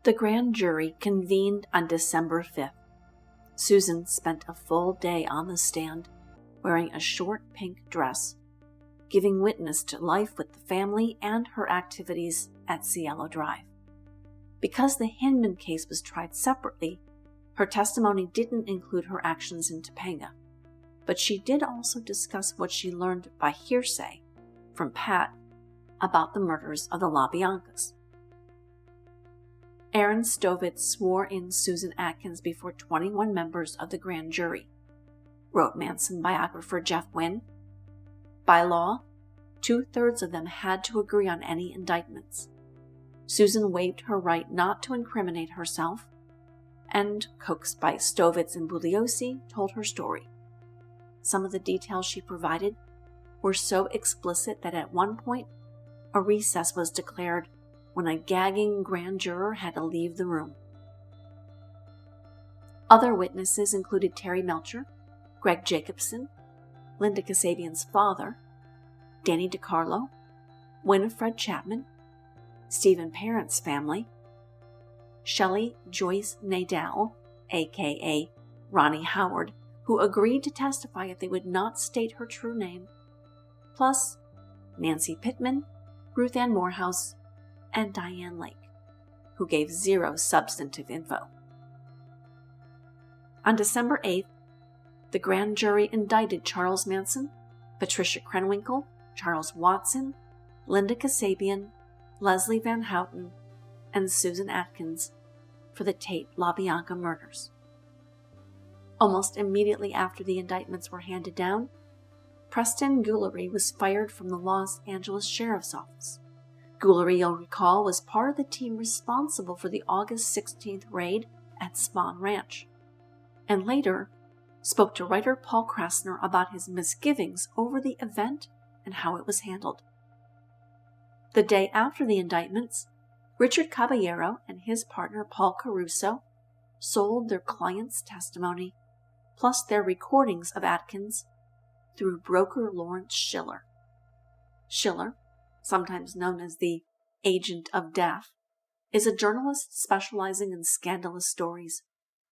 The grand jury convened on December 5th. Susan spent a full day on the stand, wearing a short pink dress, giving witness to life with the family and her activities at Cielo Drive. Because the Hinman case was tried separately, her testimony didn't include her actions in Topanga, but she did also discuss what she learned by hearsay from Pat about the murders of the LaBiancas. Aaron Stovitz swore in Susan Atkins before 21 members of the grand jury, wrote Manson biographer Jeff Wynne. By law, 2/3 of them had to agree on any indictments. Susan waived her right not to incriminate herself, and, coaxed by Stovitz and Bugliosi, told her story. Some of the details she provided were so explicit that at one point, a recess was declared when a gagging grand juror had to leave the room. Other witnesses included Terry Melcher, Greg Jacobson, Linda Kasabian's father, Danny DiCarlo, Winifred Chapman, Stephen Parent's family, Shelley Joyce Nadal, a.k.a. Ronnie Howard, who agreed to testify if they would not state her true name, plus Nancy Pittman, Ruth Ann Morehouse, and Diane Lake, who gave zero substantive info. On December 8th, the grand jury indicted Charles Manson, Patricia Krenwinkel, Charles Watson, Linda Kasabian, Leslie Van Houten, and Susan Atkins for the Tate LaBianca murders. Almost immediately after the indictments were handed down, Preston Guillory was fired from the Los Angeles Sheriff's Office. Guillory, you'll recall, was part of the team responsible for the August 16th raid at Spahn Ranch, and later spoke to writer Paul Krasner about his misgivings over the event and how it was handled. The day after the indictments, Richard Caballero and his partner Paul Caruso sold their client's testimony, plus their recordings of Atkins, through broker Lawrence Schiller. Schiller, sometimes known as the Agent of Death, is a journalist specializing in scandalous stories,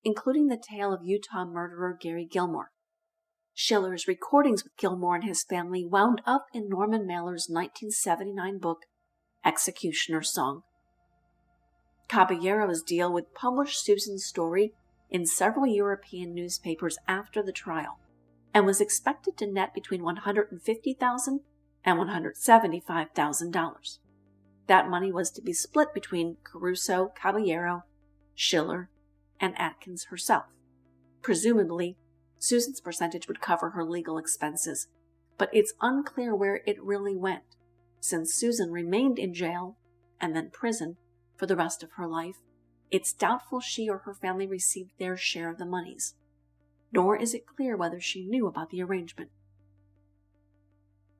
including the tale of Utah murderer Gary Gilmore. Schiller's recordings with Gilmore and his family wound up in Norman Mailer's 1979 book, Executioner's Song. Caballero's deal would publish Susan's story in several European newspapers after the trial, and was expected to net between $150,000 and $175,000. That money was to be split between Caruso, Caballero, Schiller, and Atkins herself. Presumably, Susan's percentage would cover her legal expenses, but it's unclear where it really went, since Susan remained in jail and then prison for the rest of her life. It's doubtful she or her family received their share of the monies, nor is it clear whether she knew about the arrangement.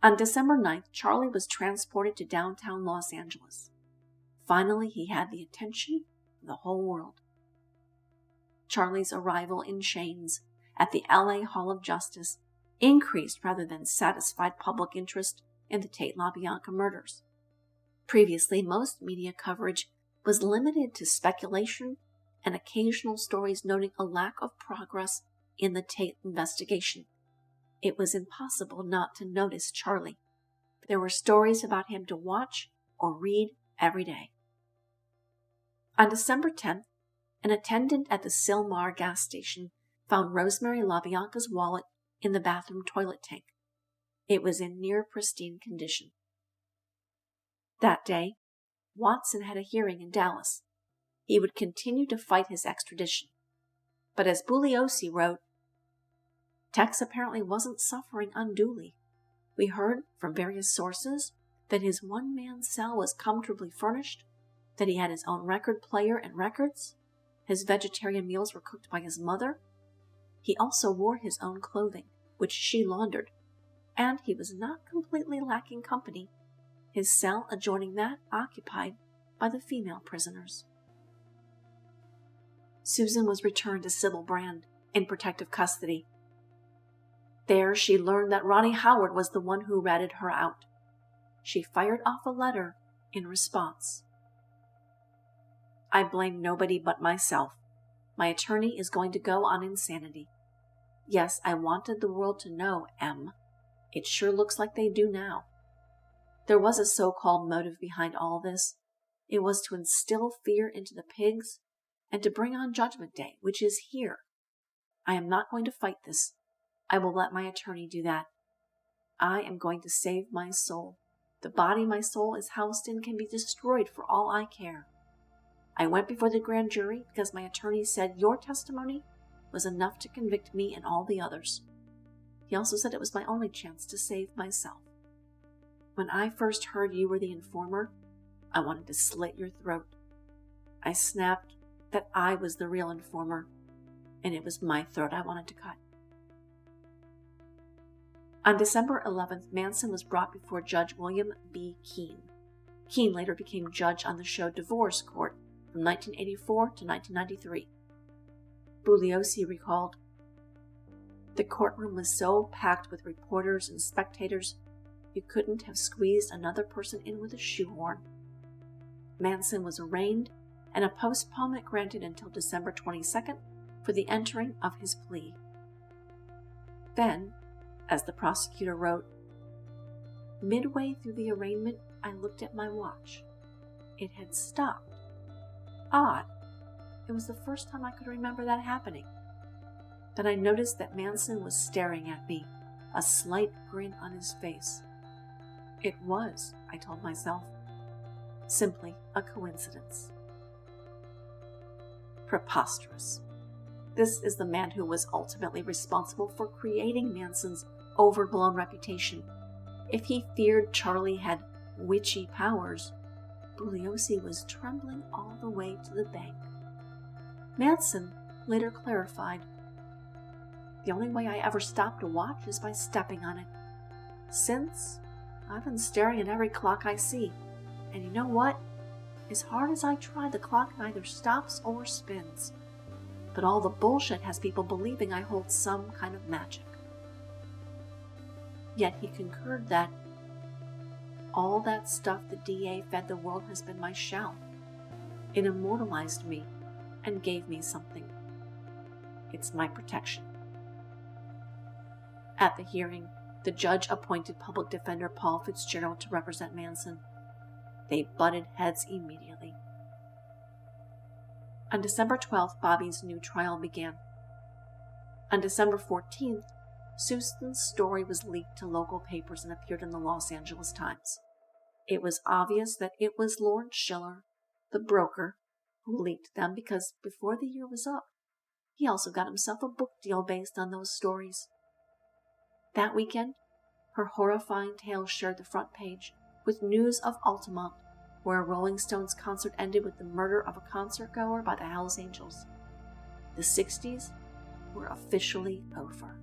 On December 9th, Charlie was transported to downtown Los Angeles. Finally, he had the attention of the whole world. Charlie's arrival in chains at the LA Hall of Justice increased rather than satisfied public interest in the Tate LaBianca murders. Previously, most media coverage was limited to speculation and occasional stories noting a lack of progress in the Tate investigation. It was impossible not to notice Charlie. There were stories about him to watch or read every day. On December 10th, an attendant at the Sylmar gas station found Rosemary LaBianca's wallet in the bathroom toilet tank. It was in near pristine condition. That day, Watson had a hearing in Dallas. He would continue to fight his extradition. But as Bugliosi wrote, Tex apparently wasn't suffering unduly. We heard from various sources that his one-man cell was comfortably furnished, that he had his own record player and records, his vegetarian meals were cooked by his mother. He also wore his own clothing, which she laundered, and he was not completely lacking company, his cell adjoining that occupied by the female prisoners. Susan was returned to Sybil Brand in protective custody. There she learned that Ronnie Howard was the one who ratted her out. She fired off a letter in response. I blame nobody but myself. My attorney is going to go on insanity. Yes, I wanted the world to know, Em. It sure looks like they do now. There was a so-called motive behind all this. It was to instill fear into the pigs and to bring on Judgment Day, which is here. I am not going to fight this. I will let my attorney do that. I am going to save my soul. The body my soul is housed in can be destroyed for all I care. I went before the grand jury because my attorney said your testimony was enough to convict me and all the others. He also said it was my only chance to save myself. When I first heard you were the informer, I wanted to slit your throat. I snapped that I was the real informer, and it was my throat I wanted to cut. On December 11th, Manson was brought before Judge William B. Keene. Keene later became judge on the show Divorce Court from 1984 to 1993. Bugliosi recalled, "The courtroom was so packed with reporters and spectators, you couldn't have squeezed another person in with a shoehorn." Manson was arraigned and a postponement granted until December 22nd for the entering of his plea. Then, as the prosecutor wrote, midway through the arraignment, I looked at my watch. It had stopped. Odd. It was the first time I could remember that happening. Then I noticed that Manson was staring at me, a slight grin on his face. It was, I told myself, simply a coincidence. Preposterous. This is the man who was ultimately responsible for creating Manson's overblown reputation. If he feared Charlie had witchy powers, Bugliosi was trembling all the way to the bank. Manson later clarified, "The only way I ever stop to watch is by stepping on it. Since, I've been staring at every clock I see, and you know what? As hard as I try, the clock neither stops or spins. But all the bullshit has people believing I hold some kind of magic." Yet he concurred that all that stuff the DA fed the world has been my shell. It immortalized me and gave me something. It's my protection. At the hearing, the judge appointed public defender Paul Fitzgerald to represent Manson. They butted heads immediately. On December 12th, Bobby's new trial began. On December 14th, Susan's story was leaked to local papers and appeared in the Los Angeles Times. It was obvious that it was Lord Schiller, the broker, who leaked them because before the year was up, he also got himself a book deal based on those stories. That weekend, her horrifying tale shared the front page with news of Altamont, where a Rolling Stones concert ended with the murder of a concertgoer by the Hells Angels. The 60s were officially over.